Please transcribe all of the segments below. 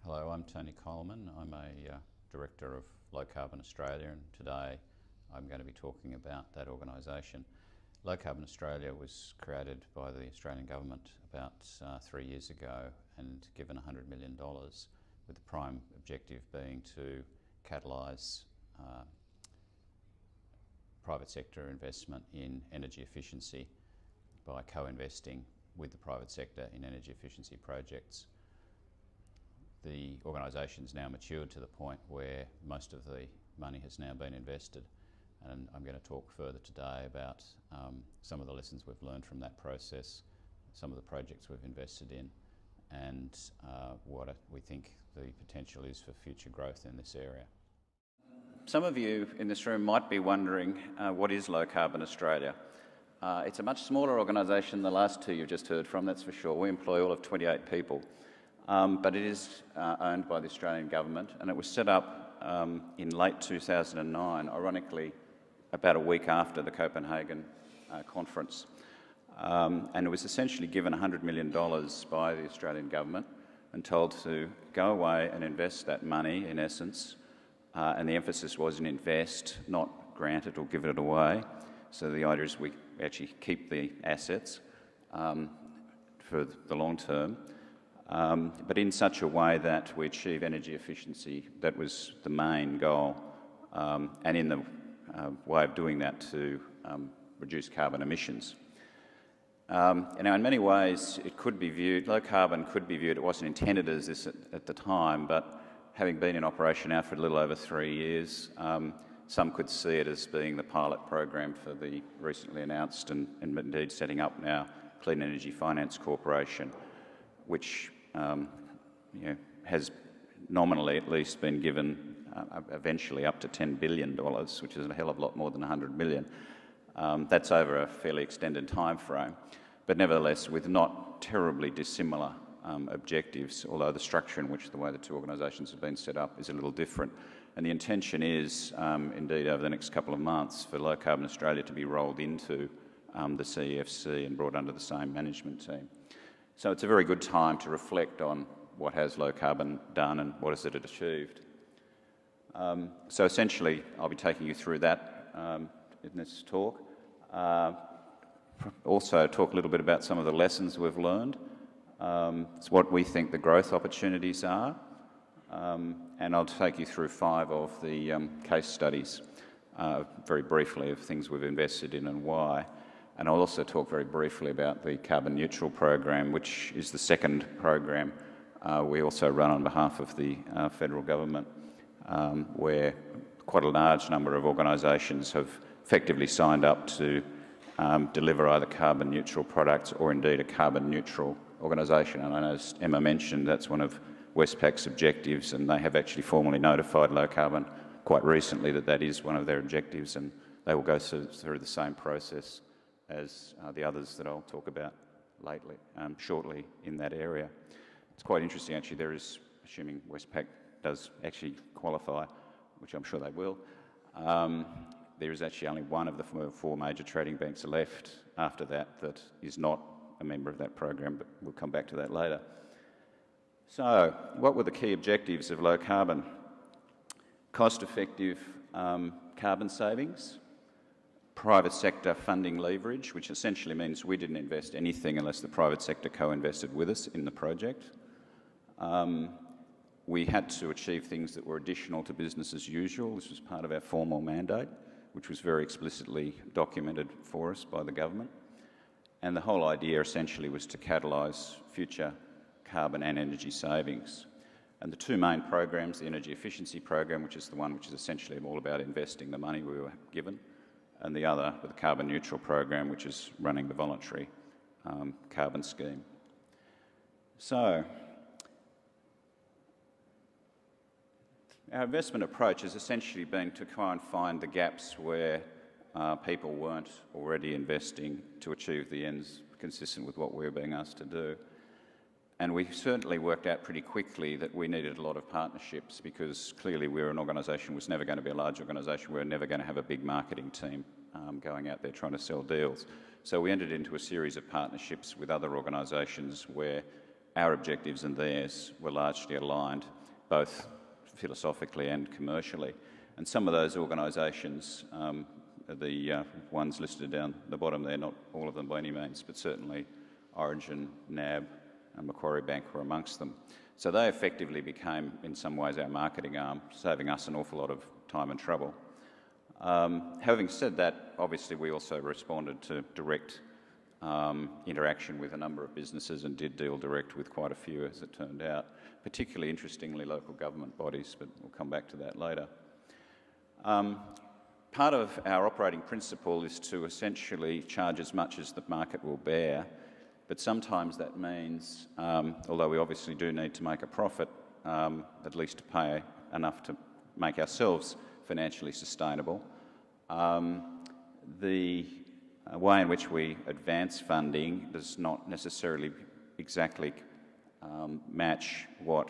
Hello, I'm Tony Coleman. I'm a Director of Low Carbon Australia, and today I'm going to be talking about that organisation. Low Carbon Australia was created by the Australian Government about 3 years ago and given $100 million, with the prime objective being to catalyse private sector investment in energy efficiency by co-investing with the private sector in energy efficiency projects. The organisation's now matured to the point where most of the money has now been invested, and I'm going to talk further today about some of the lessons we've learned from that process, some of the projects we've invested in, and what we think the potential is for future growth in this area. Some of you in this room might be wondering what is Low Carbon Australia? It's a much smaller organisation than the last two you've just heard from, that's for sure. We employ all of 28 people. But it is owned by the Australian Government, and it was set up in late 2009, ironically about a week after the Copenhagen conference. And it was essentially given $100 million by the Australian Government and told to go away and invest that money, in essence, and the emphasis was in invest, not grant it or give it away. So the idea is we actually keep the assets for the long term. But in such a way that we achieve energy efficiency. That was the main goal, and in the way of doing that to reduce carbon emissions. Now, in many ways, it could be viewed, low carbon could be viewed, it wasn't intended as this at the time, but having been in operation now for a little over 3 years, some could see it as being the pilot program for the recently announced and indeed setting up now Clean Energy Finance Corporation, which has nominally at least been given eventually up to $10 billion, which is a hell of a lot more than $100 million. That's over a fairly extended time frame, but nevertheless with not terribly dissimilar objectives, although the structure in which the way the two organisations have been set up is a little different. And the intention is, indeed, over the next couple of months, for Low Carbon Australia to be rolled into the CEFC and brought under the same management team. So it's a very good time to reflect on what has low carbon done and what has it achieved. So essentially, I'll be taking you through that in this talk. Also talk a little bit about some of the lessons we've learned. It's what we think the growth opportunities are. And I'll take you through 5 of the case studies, very briefly, of things we've invested in and why. And I'll also talk very briefly about the carbon neutral program, which is the second program we also run on behalf of the federal government, where quite a large number of organisations have effectively signed up to deliver either carbon neutral products or indeed a carbon neutral organisation. And I know, as Emma mentioned, that's one of Westpac's objectives, and they have actually formally notified Low Carbon quite recently that that is one of their objectives, and they will go through the same process as the others that I'll talk about shortly in that area. It's quite interesting actually, there is, assuming Westpac does actually qualify, which I'm sure they will, there is actually only one of the 4 major trading banks left after that that is not a member of that program, but we'll come back to that later. So, what were the key objectives of low carbon? Cost-effective carbon savings, private sector funding leverage, which essentially means we didn't invest anything unless the private sector co-invested with us in the project. We had to achieve things that were additional to business as usual. This was part of our formal mandate, which was very explicitly documented for us by the government. And the whole idea essentially was to catalyse future carbon and energy savings. And the 2 main programs, the energy efficiency program, which is the one which is essentially all about investing the money we were given, and the other, the carbon neutral program, which is running the voluntary carbon scheme. So, our investment approach has essentially been to try and find the gaps where people weren't already investing to achieve the ends consistent with what we were being asked to do. And we certainly worked out pretty quickly that we needed a lot of partnerships, because clearly we were an organisation that was never going to be a large organisation. We were never going to have a big marketing team going out there trying to sell deals. So we entered into a series of partnerships with other organisations where our objectives and theirs were largely aligned, both philosophically and commercially. And some of those organisations, the ones listed down the bottom there, not all of them by any means, but certainly Origin, NAB and Macquarie Bank were amongst them. So they effectively became, in some ways, our marketing arm, saving us an awful lot of time and trouble. Having said that, obviously we also responded to direct interaction with a number of businesses and did deal direct with quite a few, as it turned out, particularly interestingly local government bodies, but we'll come back to that later. Part of our operating principle is to essentially charge as much as the market will bear, but sometimes that means, although we obviously do need to make a profit, at least to pay enough to make ourselves financially sustainable, the way in which we advance funding does not necessarily exactly match what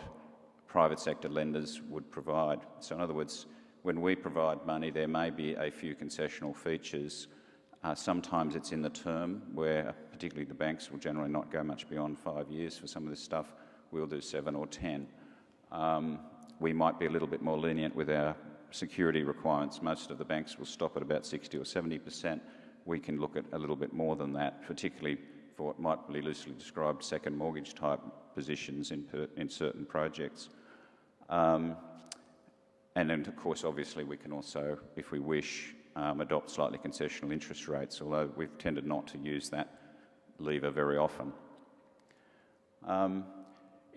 private sector lenders would provide. So in other words, when we provide money, there may be a few concessional features. Sometimes it's in the term where, particularly the banks will generally not go much beyond 5 years for some of this stuff. We'll do 7 or 10. We might be a little bit more lenient with our security requirements. Most of the banks will stop at about 60 or 70%. We can look at a little bit more than that, particularly for what might be loosely described second mortgage type positions in certain projects. And then, of course, obviously, we can also, if we wish, adopt slightly concessional interest rates, although we've tended not to use that lever very often.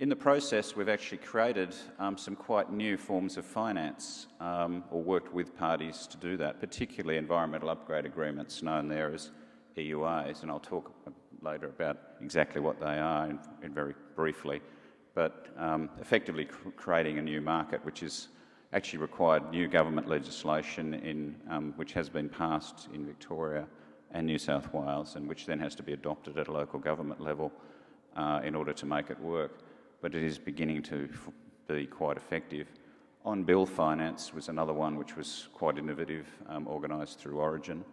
In the process, we've actually created some quite new forms of finance, or worked with parties to do that, particularly environmental upgrade agreements, known there as EUAs, and I'll talk later about exactly what they are in very briefly, but effectively creating a new market, which is actually required new government legislation which has been passed in Victoria and New South Wales, and which then has to be adopted at a local government level in order to make it work. But it is beginning to be quite effective. On-bill finance was another one which was quite innovative, organised through Origin,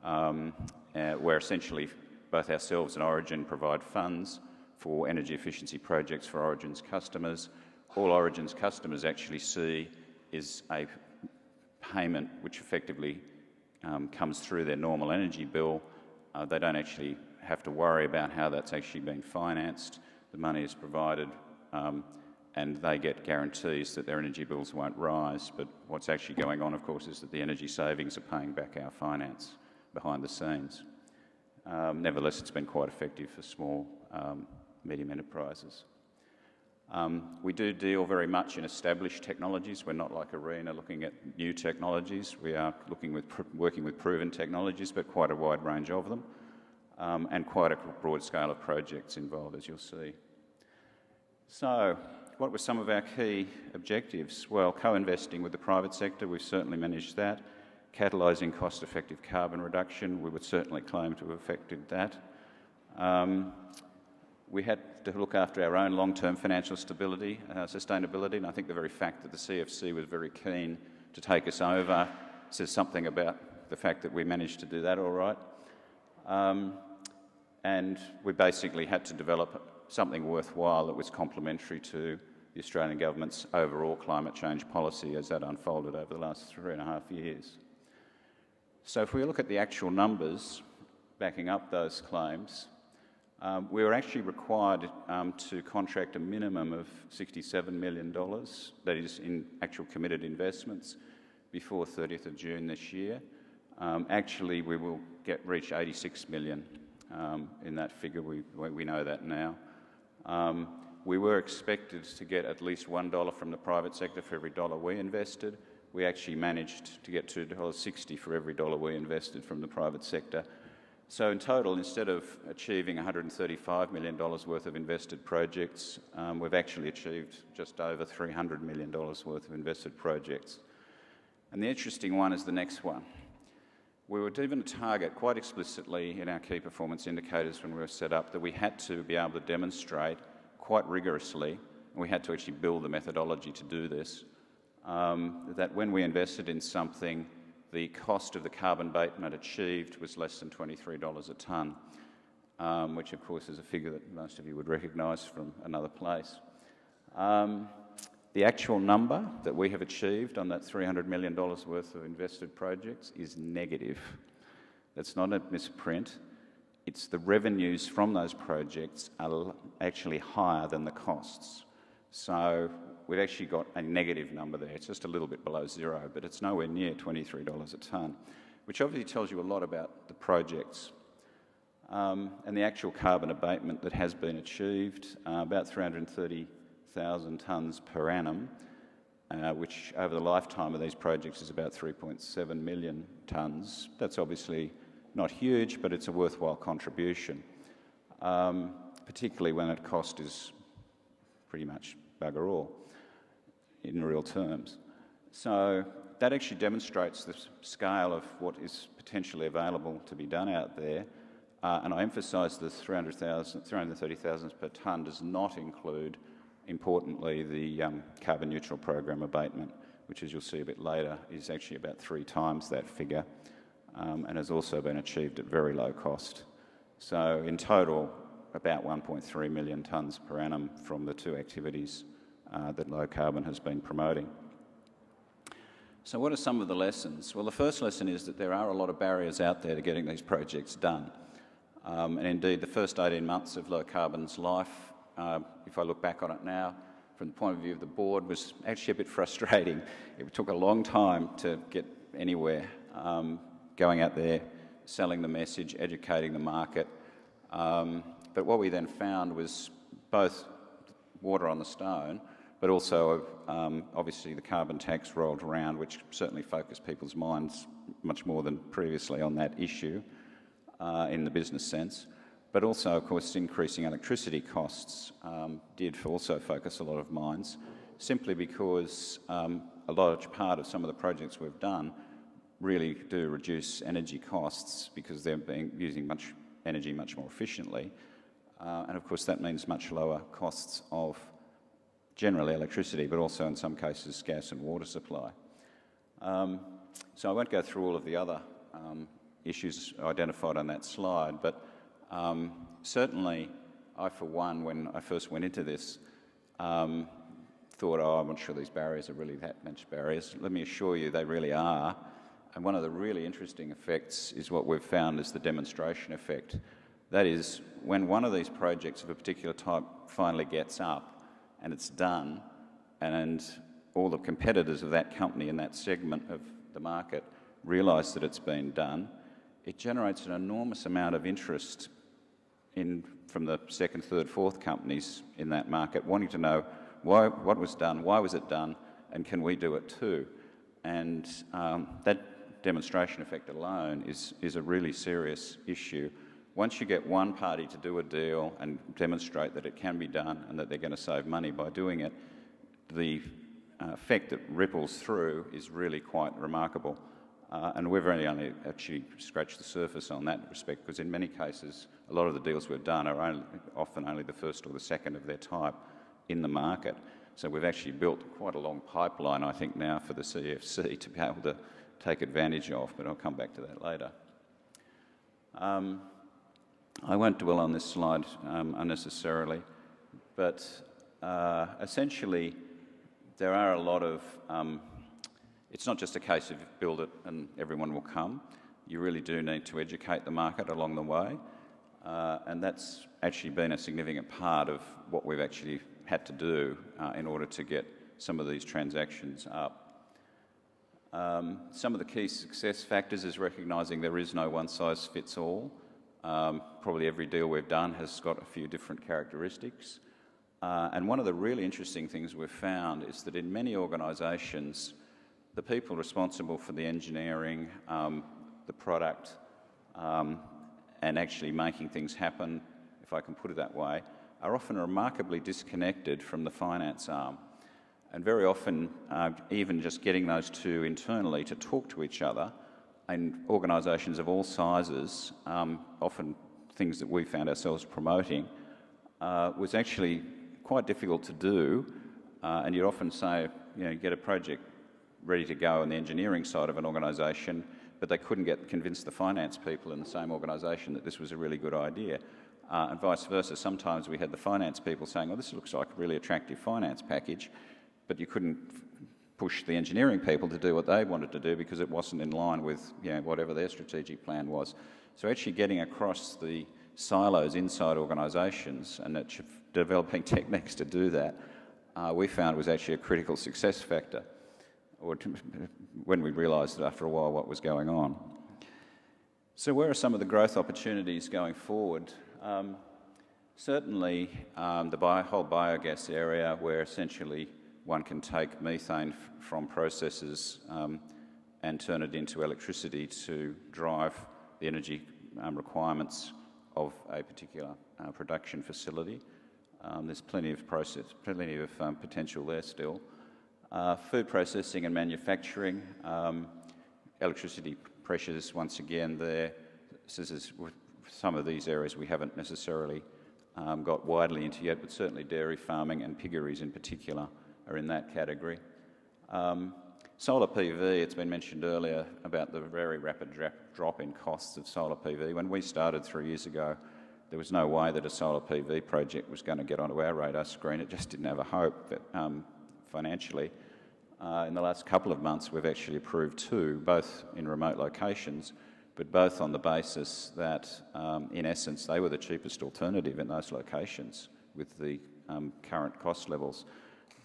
where essentially both ourselves and Origin provide funds for energy efficiency projects for Origin's customers. All Origin's customers actually see is a payment which effectively comes through their normal energy bill. They don't actually have to worry about how that's actually been financed. The money is provided and they get guarantees that their energy bills won't rise, but what's actually going on, of course, is that the energy savings are paying back our finance behind the scenes. Nevertheless, it's been quite effective for small, medium enterprises. We do deal very much in established technologies. We're not like ARENA looking at new technologies. We are working with proven technologies, but quite a wide range of them, and quite a broad scale of projects involved, as you'll see. So, what were some of our key objectives? Well, co-investing with the private sector, we've certainly managed that. Catalysing cost-effective carbon reduction, we would certainly claim to have affected that. We had to look after our own long-term financial stability, sustainability, and I think the very fact that the CFC was very keen to take us over says something about the fact that we managed to do that all right. And we basically had to develop something worthwhile that was complementary to the Australian government's overall climate change policy as that unfolded over the last 3.5 years. So if we look at the actual numbers backing up those claims, we were actually required to contract a minimum of $67 million, that is in actual committed investments, before 30th of June this year. Actually, we will reach 86 million in that figure. We know that now. We were expected to get at least $1 from the private sector for every dollar we invested. We actually managed to get $2.60 for every dollar we invested from the private sector. So in total, instead of achieving $135 million worth of invested projects, we've actually achieved just over $300 million worth of invested projects. And the interesting one is the next one. We were given a target quite explicitly in our key performance indicators when we were set up that we had to be able to demonstrate quite rigorously, and we had to actually build the methodology to do this, that when we invested in something, the cost of the carbon abatement achieved was less than $23 a tonne. which of course is a figure that most of you would recognise from another place. The actual number that we have achieved on that $300 million worth of invested projects is negative. That's not a misprint. It's the revenues from those projects are actually higher than the costs. So we've actually got a negative number there. It's just a little bit below zero, but it's nowhere near $23 a tonne, which obviously tells you a lot about the projects. And the actual carbon abatement that has been achieved, about 330,000 tonnes per annum, which over the lifetime of these projects is about 3.7 million tonnes. That's obviously not huge, but it's a worthwhile contribution, particularly when the cost is pretty much bugger all in real terms. So that actually demonstrates the scale of what is potentially available to be done out there. And I emphasise the 330,000 per tonne does not include, importantly, the carbon neutral program abatement, which, as you'll see a bit later, is actually about 3 times that figure, and has also been achieved at very low cost. So in total, about 1.3 million tonnes per annum from the 2 activities that low carbon has been promoting. So what are some of the lessons? Well, the first lesson is that there are a lot of barriers out there to getting these projects done. And indeed, the first 18 months of low carbon's life, if I look back on it now, from the point of view of the board, was actually a bit frustrating. It took a long time to get anywhere, going out there, selling the message, educating the market. But what we then found was both water on the stone, but also obviously the carbon tax rolled around, which certainly focused people's minds much more than previously on that issue in the business sense. But also, of course, increasing electricity costs did also focus a lot of minds, simply because a large part of some of the projects we've done really do reduce energy costs because they're using energy much more efficiently. And of course that means much lower costs of generally electricity, but also in some cases gas and water supply. So I won't go through all of the other issues identified on that slide, but certainly I, for one, when I first went into this, thought, oh, I'm not sure these barriers are really that much barriers. Let me assure you they really are. And one of the really interesting effects is what we've found is the demonstration effect. That is, when one of these projects of a particular type finally gets up and it's done, and all the competitors of that company in that segment of the market realise that it's been done, it generates an enormous amount of interest from the second, third, fourth companies in that market, wanting to know what was done, why was it done, and can we do it too? And that demonstration effect alone is a really serious issue. Once you get one party to do a deal and demonstrate that it can be done and that they're going to save money by doing it, the effect that ripples through is really quite remarkable. And we've only actually scratched the surface on that respect, because in many cases, a lot of the deals we've done are often only the first or the second of their type in the market. So we've actually built quite a long pipeline, I think, now for the CFC to be able to take advantage of, but I'll come back to that later. I won't dwell on this slide unnecessarily, but essentially there are a lot of... it's not just a case of build it and everyone will come. You really do need to educate the market along the way, and that's actually been a significant part of what we've actually had to do in order to get some of these transactions up. Some of the key success factors is recognising there is no one-size-fits-all. Probably every deal we've done has got a few different characteristics. And one of the really interesting things we've found is that in many organisations, the people responsible for the engineering, the product, and actually making things happen, if I can put it that way, are often remarkably disconnected from the finance arm. And very often, even just getting those two internally to talk to each other, and organisations of all sizes, often things that we found ourselves promoting, was actually quite difficult to do. And you'd often say, you know, get a project ready to go on the engineering side of an organisation, but they couldn't convince the finance people in the same organisation that this was a really good idea. and vice versa. Sometimes we had the finance people saying, "Oh, this looks like a really attractive finance package," but you couldn't push the engineering people to do what they wanted to do because it wasn't in line with whatever their strategic plan was. So actually getting across the silos inside organisations and developing techniques to do that, we found was actually a critical success factor, when we realised after a while what was going on. So where are some of the growth opportunities going forward? Certainly the whole biogas area, where essentially one can take methane from processes and turn it into electricity to drive the energy requirements of a particular production facility. There's plenty of potential there still. Food processing and manufacturing, electricity pressures once again there. Some of these areas we haven't necessarily got widely into yet, but certainly dairy farming and piggeries in particular are in that category. Solar PV, it's been mentioned earlier about the very rapid drop in costs of solar PV. When we started 3 years ago, there was no way that a solar PV project was going to get onto our radar screen. It just didn't have a hope financially. In the last couple of months, we've actually approved 2, both in remote locations, but both on the basis that, in essence, they were the cheapest alternative in those locations with the current cost levels.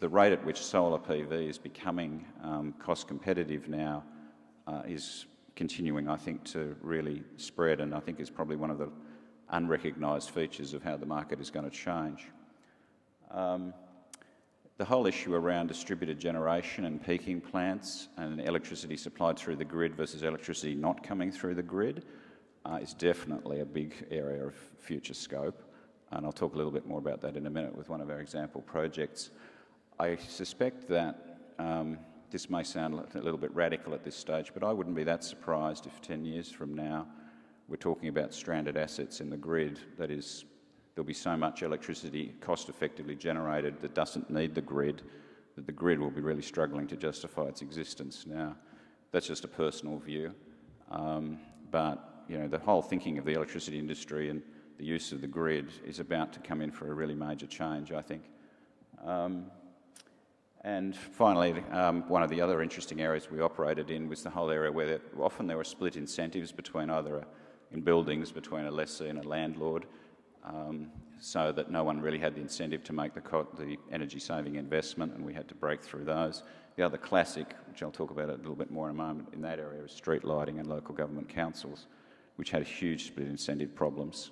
The rate at which solar PV is becoming cost competitive now is continuing, I think, to really spread, and I think is probably one of the unrecognised features of how the market is going to change. The whole issue around distributed generation and peaking plants and electricity supplied through the grid versus electricity not coming through the grid is definitely a big area of future scope, and I'll talk a little bit more about that in a minute with one of our example projects. I suspect that this may sound a little bit radical at this stage, but I wouldn't be that surprised if 10 years from now we're talking about stranded assets in the grid. That is, there'll be so much electricity cost-effectively generated that doesn't need the grid, that the grid will be really struggling to justify its existence. Now, that's just a personal view, but the whole thinking of the electricity industry and the use of the grid is about to come in for a really major change, I think. And finally, one of the other interesting areas we operated in was the whole area where often there were split incentives between in buildings between a lessee and a landlord, so that no one really had the incentive to make the energy-saving investment, and we had to break through those. The other classic, which I'll talk about a little bit more in a moment, in that area is street lighting and local government councils, which had huge split incentive problems.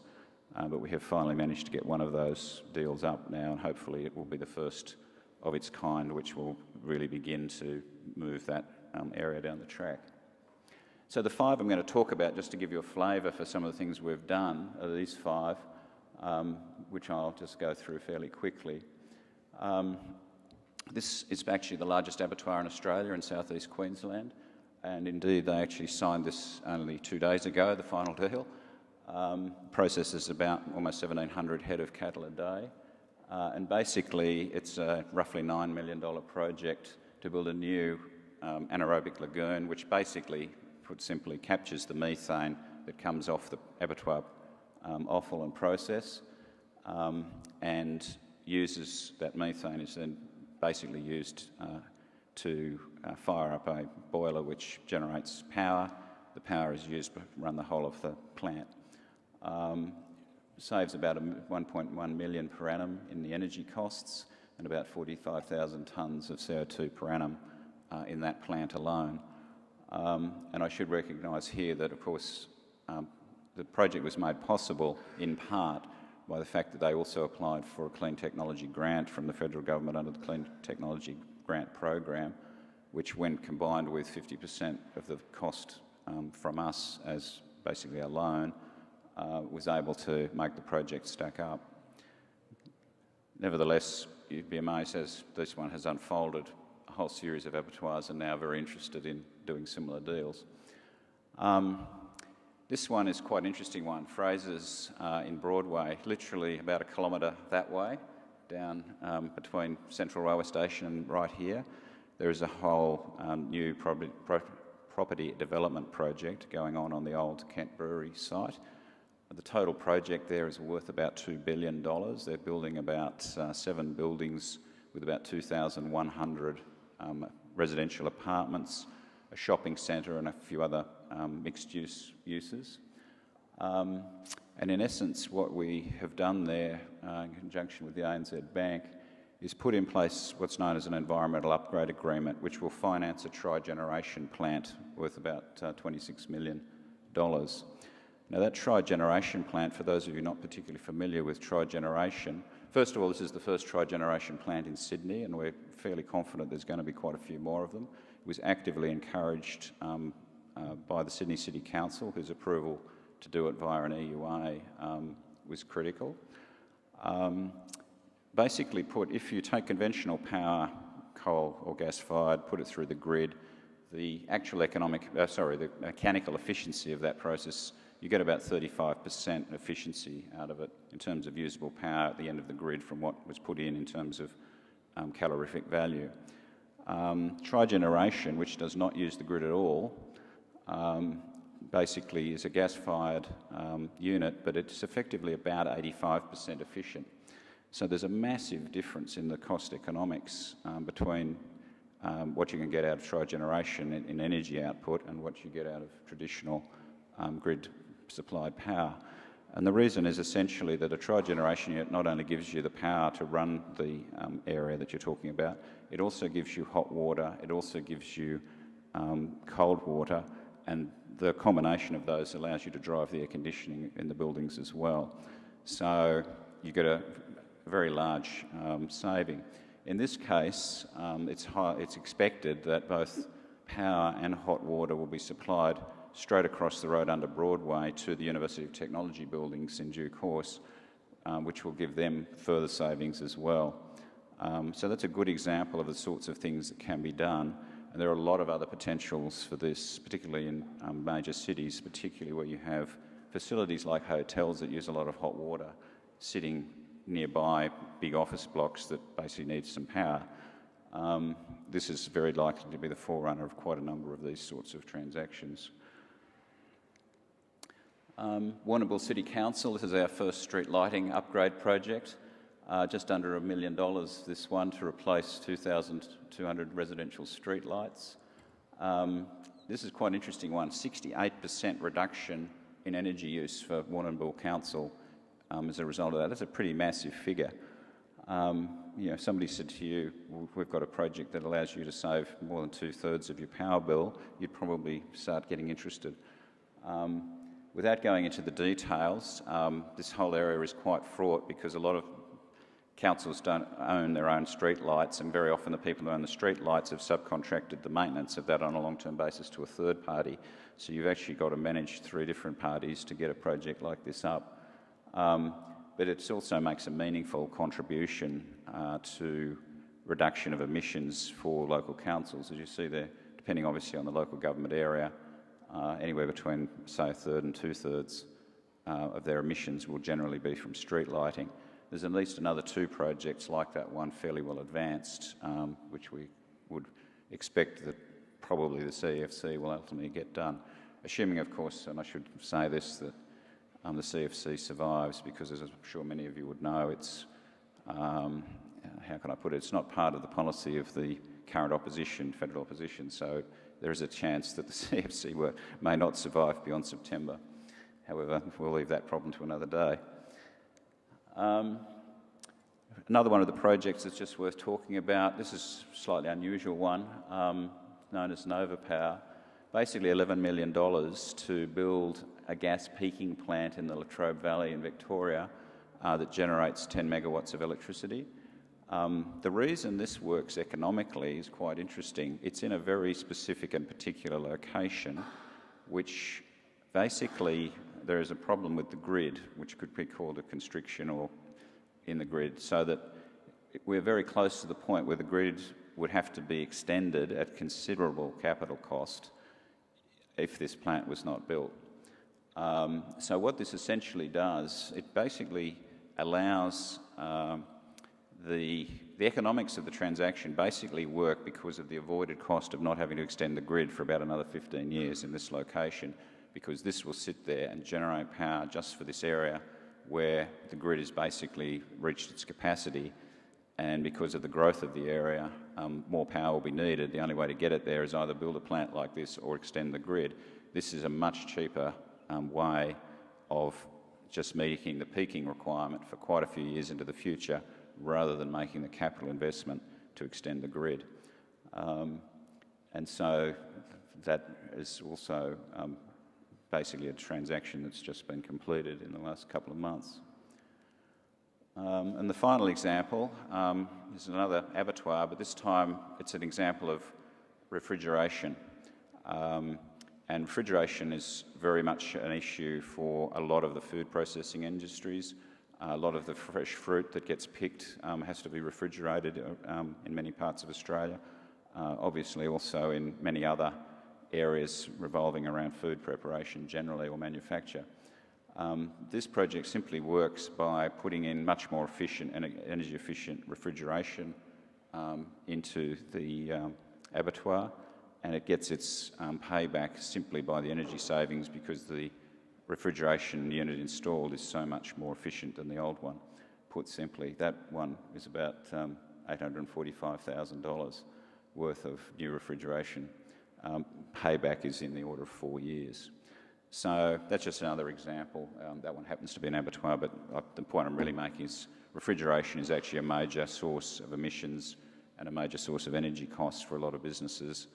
But we have finally managed to get one of those deals up now, and hopefully it will be the first of its kind, which will really begin to move that area down the track. So the 5 I'm going to talk about, just to give you a flavour for some of the things we've done, are these 5, which I'll just go through fairly quickly. This is actually the largest abattoir in Australia in southeast Queensland, and indeed they actually signed this only 2 days ago, the final deal. Processes about almost 1,700 head of cattle a day. And basically, it's a roughly $9 million project to build a new anaerobic lagoon, which basically, put simply, captures the methane that comes off the abattoir offal and process, and uses that methane is then basically used to fire up a boiler which generates power. The power is used to run the whole of the plant. Saves about 1.1 million per annum in the energy costs and about 45,000 tonnes of CO2 per annum in that plant alone. And I should recognise here that, of course, the project was made possible in part by the fact that they also applied for a clean technology grant from the federal government under the Clean Technology Grant Program, which, when combined with 50% of the cost from us as basically a loan, was able to make the project stack up. Nevertheless, you'd be amazed as this one has unfolded, a whole series of abattoirs are now very interested in doing similar deals. This one is quite an interesting one. Fraser's in Broadway, literally about 1 kilometre that way, down between Central Railway Station and right here. There is a whole new property development project going on the old Kent Brewery site. The total project there is worth about $2 billion. They're building about 7 buildings with about 2,100 residential apartments, a shopping centre and a few other mixed-use uses. And in essence, what we have done there, in conjunction with the ANZ Bank, is put in place what's known as an environmental upgrade agreement, which will finance a tri-generation plant worth about $26 million. Now that tri-generation plant, for those of you not particularly familiar with tri-generation, first of all, this is the first tri-generation plant in Sydney, and we're fairly confident there's going to be quite a few more of them. It was actively encouraged by the Sydney City Council, whose approval to do it via an EUA was critical. Basically put, if you take conventional power, coal or gas-fired, put it through the grid, the actual the mechanical efficiency of that process, you get about 35% efficiency out of it in terms of usable power at the end of the grid from what was put in terms of calorific value. Tri-generation, which does not use the grid at all, basically is a gas-fired unit, but it's effectively about 85% efficient. So there's a massive difference in the cost economics between what you can get out of tri-generation in energy output and what you get out of traditional grid-supplied power. And the reason is essentially that a tri-generation unit not only gives you the power to run the area that you're talking about, it also gives you hot water, it also gives you cold water, and the combination of those allows you to drive the air conditioning in the buildings as well. So you get a very large saving. In this case, it's expected that both power and hot water will be supplied straight across the road under Broadway to the University of Technology buildings in due course, which will give them further savings as well. So that's a good example of the sorts of things that can be done. And there are a lot of other potentials for this, particularly in major cities, particularly where you have facilities like hotels that use a lot of hot water sitting nearby big office blocks that basically need some power. This is very likely to be the forerunner of quite a number of these sorts of transactions. Warrnambool City Council, this is our first street lighting upgrade project. Just under $1 million, this one, to replace 2,200 residential street lights. This is quite an interesting one, 68% reduction in energy use for Warrnambool Council as a result of that. That's a pretty massive figure. If somebody said to you, we've got a project that allows you to save more than 2/3 of your power bill, you'd probably start getting interested. Without going into the details, this whole area is quite fraught because a lot of councils don't own their own street lights, and very often the people who own the street lights have subcontracted the maintenance of that on a long-term basis to a third party. So you've actually got to manage 3 different parties to get a project like this up. But it also makes a meaningful contribution to reduction of emissions for local councils. As you see there, depending obviously on the local government area, anywhere between, say, 1/3 and 2/3 of their emissions will generally be from street lighting. There's at least another 2 projects like that one fairly well advanced, which we would expect that probably the CFC will ultimately get done. Assuming, of course, and I should say this, that the CFC survives, because as I'm sure many of you would know, it's, how can I put it, it's not part of the policy of the current opposition, federal opposition, so there is a chance that the CFC may not survive beyond September. However, we'll leave that problem to another day. Another one of the projects that's just worth talking about, this is a slightly unusual one, known as Nova Power. Basically $11 million to build a gas peaking plant in the Latrobe Valley in Victoria that generates 10 megawatts of electricity. The reason this works economically is quite interesting. It's in a very specific and particular location, which basically there is a problem with the grid, which could be called a constriction or in the grid, so that we're very close to the point where the grid would have to be extended at considerable capital cost if this plant was not built. So what this essentially does, it basically allows the economics of the transaction basically work because of the avoided cost of not having to extend the grid for about another 15 years in this location, because this will sit there and generate power just for this area where the grid has basically reached its capacity, and because of the growth of the area, more power will be needed. The only way to get it there is either build a plant like this or extend the grid. This is a much cheaper way of just meeting the peaking requirement for quite a few years into the future, rather than making the capital investment to extend the grid. And so that is also basically a transaction that's just been completed in the last couple of months. And the final example is another abattoir, but this time it's an example of refrigeration. And refrigeration is very much an issue for a lot of the food processing industries. A lot of the fresh fruit that gets picked has to be refrigerated in many parts of Australia. Obviously also in many other areas revolving around food preparation generally, or manufacture. This project simply works by putting in much more efficient and energy efficient refrigeration into the abattoir, and it gets its payback simply by the energy savings, because the refrigeration unit installed is so much more efficient than the old one. Put simply, that one is about $845,000 worth of new refrigeration. Payback is in the order of 4 years. So that's just another example. That one happens to be an abattoir, but the point I'm really making is refrigeration is actually a major source of emissions and a major source of energy costs for a lot of businesses.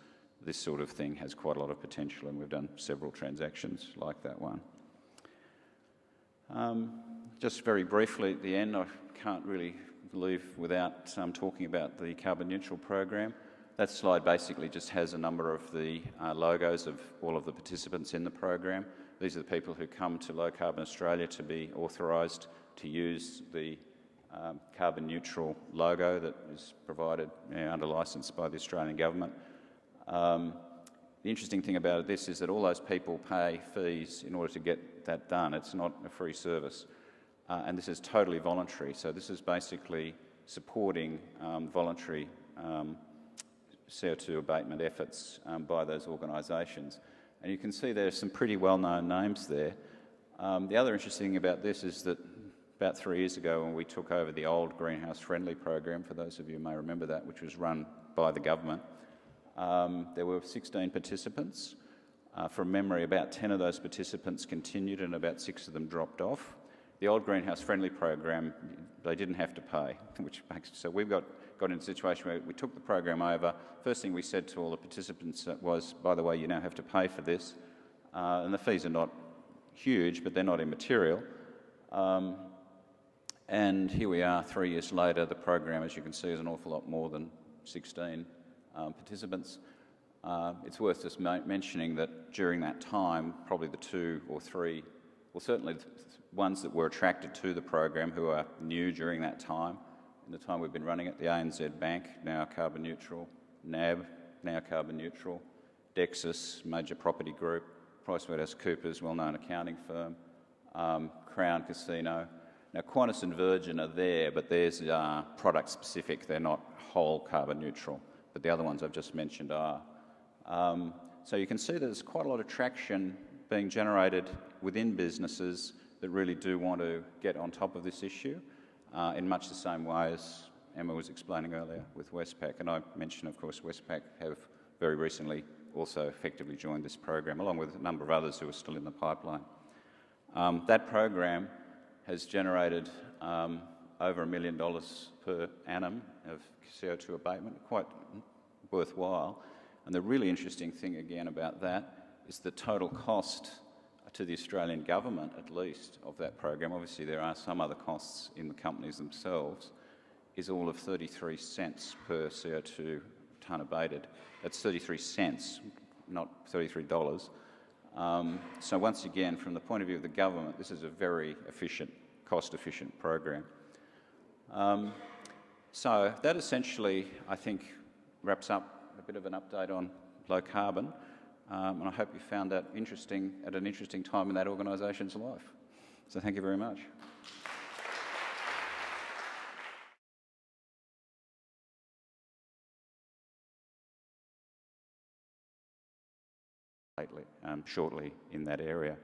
This sort of thing has quite a lot of potential, and we've done several transactions like that one. Just very briefly at the end, I can't really leave without talking about the carbon neutral program. That slide basically just has a number of the logos of all of the participants in the program. These are the people who come to Low Carbon Australia to be authorised to use the carbon neutral logo that is provided under licence by the Australian Government. The interesting thing about this is that all those people pay fees in order to get that done. It's not a free service. And this is totally voluntary. So this is basically supporting voluntary CO2 abatement efforts by those organisations. And you can see there's some pretty well-known names there. The other interesting thing about this is that about 3 years ago, when we took over the old Greenhouse Friendly program, for those of you who may remember that, which was run by the government, there were 16 participants. From memory, about 10 of those participants continued and about 6 of them dropped off. The old Greenhouse Friendly program, they didn't have to pay, so we've got in a situation where we took the program over. First thing we said to all the participants was, by the way, you now have to pay for this. And the fees are not huge, but they're not immaterial. And here we are 3 years later. The program, as you can see, is an awful lot more than 16 participants. It's worth just mentioning that during that time, probably the 2 or 3, well, certainly the ones that were attracted to the program who are new during that time, in the time we've been running it, the ANZ Bank, now carbon neutral, NAB, now carbon neutral, Dexus, major property group, PricewaterhouseCoopers, well-known accounting firm, Crown Casino. Now, Qantas and Virgin are there, but theirs are product-specific. They're not whole carbon neutral, but the other ones I've just mentioned are. So you can see that there's quite a lot of traction being generated within businesses that really do want to get on top of this issue, in much the same way as Emma was explaining earlier with Westpac. And I mentioned, of course, Westpac have very recently also effectively joined this program, along with a number of others who are still in the pipeline. That program has generated over $1 million per annum of CO2 abatement, quite worthwhile. And the really interesting thing again about that is the total cost to the Australian government, at least, of that program, obviously there are some other costs in the companies themselves, is all of 33 cents per CO2 tonne abated. That's 33 cents, not $33. So once again, from the point of view of the government, this is a very efficient, cost-efficient program. So that essentially, I think, wraps up a bit of an update on low carbon. And I hope you found that interesting at an interesting time in that organisation's life. So thank you very much. Lately. shortly in that area.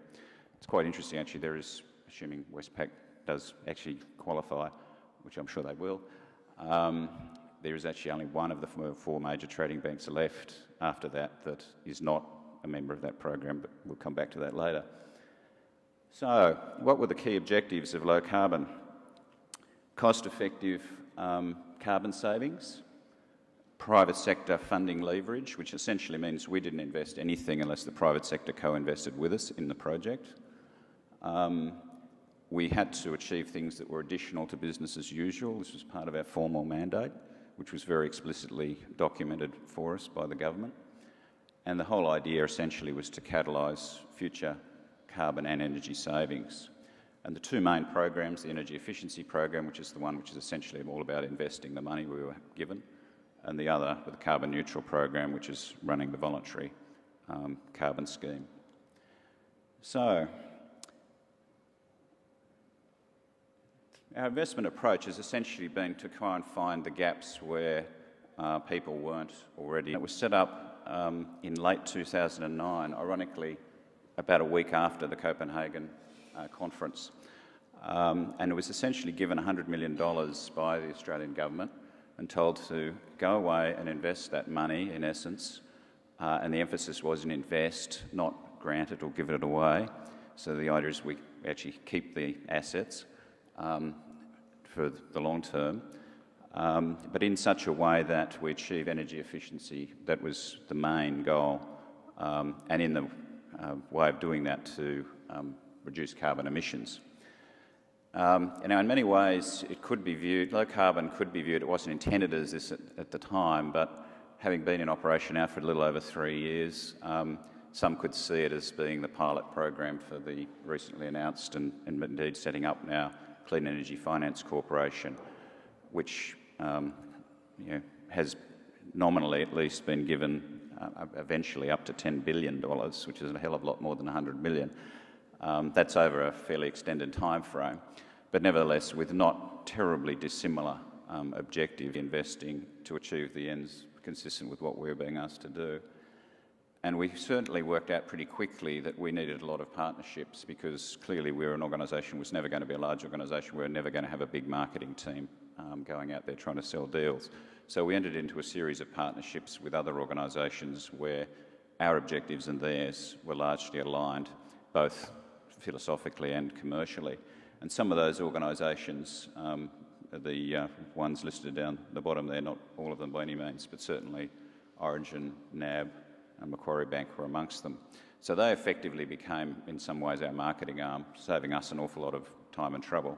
It's quite interesting actually. There is, assuming Westpac does actually qualify, which I'm sure they will, there is actually only one of the four major trading banks left after that that is not a member of that program, but we'll come back to that later. So, what were the key objectives of low carbon? Cost-effective carbon savings, private sector funding leverage, which essentially means we didn't invest anything unless the private sector co-invested with us in the project. We had to achieve things that were additional to business as usual. This was part of our formal mandate, which was very explicitly documented for us by the government. And the whole idea essentially was to catalyse future carbon and energy savings. And the two main programs, the energy efficiency program, which is the one which is essentially all about investing the money we were given, and the other, the carbon neutral program, which is running the voluntary carbon scheme. So, our investment approach has essentially been to try and find the gaps where people weren't already. It was set up in late 2009, ironically about a week after the Copenhagen conference. And it was essentially given $100 million by the Australian government and told to go away and invest that money, in essence, and the emphasis was in invest, not grant it or give it away. So the idea is we actually keep the assets for the long term, but in such a way that we achieve energy efficiency. That was the main goal, and in the way of doing that to reduce carbon emissions. Now, in many ways, it could be viewed, low carbon could be viewed, it wasn't intended as this at the time, but having been in operation now for a little over 3 years, some could see it as being the pilot program for the recently announced and indeed setting up now Clean Energy Finance Corporation, which has nominally at least been given eventually up to $10 billion, which is a hell of a lot more than $100 million. That's over a fairly extended time frame, but nevertheless with not terribly dissimilar objective, investing to achieve the ends consistent with what we're being asked to do. And we certainly worked out pretty quickly that we needed a lot of partnerships, because clearly we're an organisation, was never going to be a large organisation, we were never going to have a big marketing team going out there trying to sell deals. So we entered into a series of partnerships with other organisations where our objectives and theirs were largely aligned, both philosophically and commercially. And some of those organisations, the ones listed down the bottom there, not all of them by any means, but certainly Origin, NAB and Macquarie Bank were amongst them. So they effectively became, in some ways, our marketing arm, saving us an awful lot of time and trouble.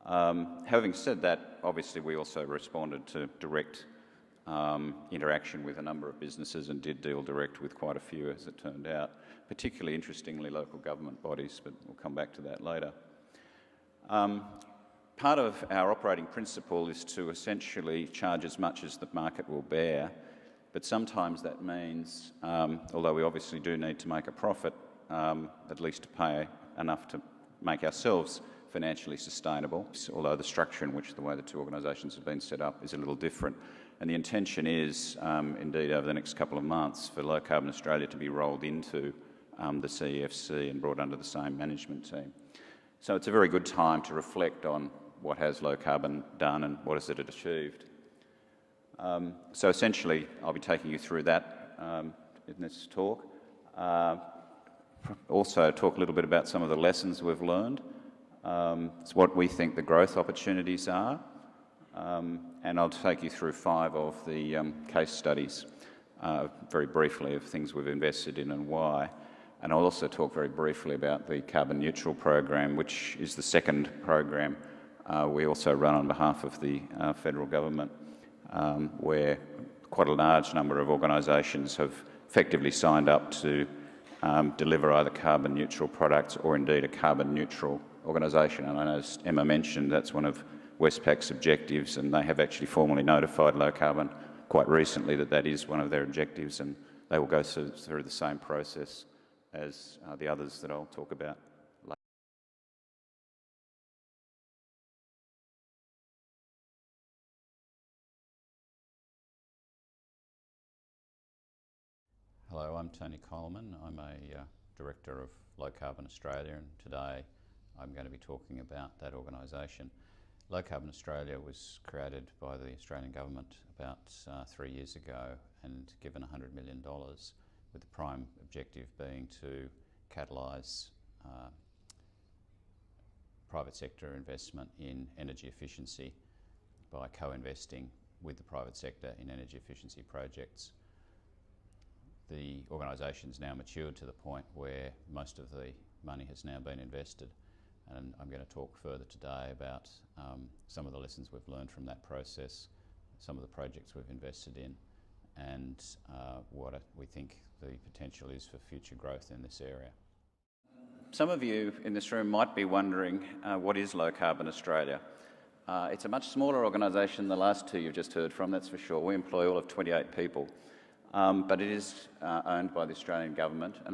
Having said that, obviously we also responded to direct interaction with a number of businesses and did deal direct with quite a few, as it turned out, particularly interestingly local government bodies, but we'll come back to that later. Part of our operating principle is to essentially charge as much as the market will bear, but sometimes that means, although we obviously do need to make a profit, at least to pay enough to make ourselves financially sustainable, although the structure in which the way the two organisations have been set up is a little different. And the intention is, indeed, over the next couple of months, for Low Carbon Australia to be rolled into the CEFC and brought under the same management team. So it's a very good time to reflect on what has low carbon done and what has it achieved. So essentially, I'll be taking you through that in this talk. Also talk a little bit about some of the lessons we've learned. It's what we think the growth opportunities are. And I'll take you through 5 of the case studies, very briefly, of things we've invested in and why. And I'll also talk very briefly about the carbon neutral program, which is the second program we also run on behalf of the federal government, where quite a large number of organisations have effectively signed up to deliver either carbon neutral products or indeed a carbon neutral organisation. And I know, as Emma mentioned, that's one of Westpac's objectives, and they have actually formally notified Low Carbon quite recently that that is one of their objectives, and they will go through the same process as the others that I'll talk about later. Hello, I'm Tony Coleman. I'm a Director of Low Carbon Australia, and today I'm going to be talking about that organisation. Low Carbon Australia was created by the Australian Government about 3 years ago and given $100 million, with the prime objective being to catalyse private sector investment in energy efficiency by co-investing with the private sector in energy efficiency projects. The organisation's now matured to the point where most of the money has now been invested, and I'm going to talk further today about some of the lessons we've learned from that process, some of the projects we've invested in, and what we think the potential is for future growth in this area. Some of you in this room might be wondering what is Low Carbon Australia? It's a much smaller organisation than the last two you've just heard from, that's for sure. We employ all of 28 people, but it is owned by the Australian Government. And